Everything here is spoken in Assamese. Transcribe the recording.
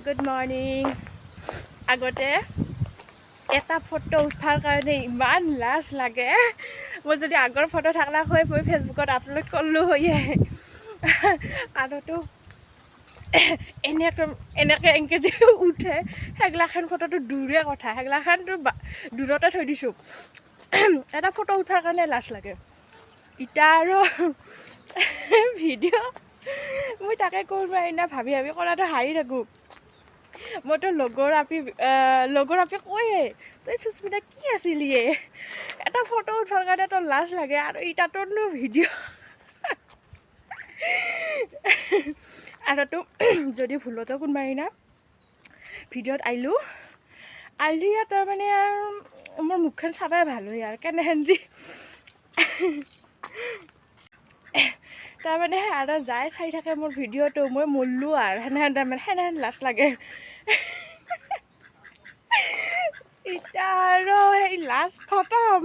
Good morning. আগতে এটা ফটো উঠাৰ কাৰণে ইমান লাজ লাগে। মই যদি আগৰ ফটো থাকলা হয় মই ফেচবুকত আপলোড কৰিলোঁ হয়ে। আৰুতো এনেকৈ যে উঠে সেইগিলাখান ফটোটো দূৰে কথা, সেইগিলাখানটো দূৰতে থৈ দিছোঁ। এটা ফটো উঠাৰ কাৰণে লাজ লাগে। ইটা আৰু ভিডিঅ' মই তাকে কৰিব না ভাবি কৰাটো হাঁহি থাকোঁ। মইতো লগৰ আপি কয়ে তই সুস্মিতা কি আছিলি এটা ফটো উঠাৰ কাৰণে তোৰ লাজ লাগে আৰু ইটাতোনো ভিডিঅ' আৰুতো যদি ভুলতো কোনোবাই না ভিডিঅ'ত আহিলোঁ তাৰমানে আৰু মোৰ মুখখন চাবাই ভাল হয় আৰু কেনেহেন যি তাৰমানে আৰু যাই চাই থাকে মোৰ ভিডিঅ'টো মই মৰলোঁ আৰু সেনেহেন লাজ লাগে। এতিয়া আৰু সেই লাজ খতম।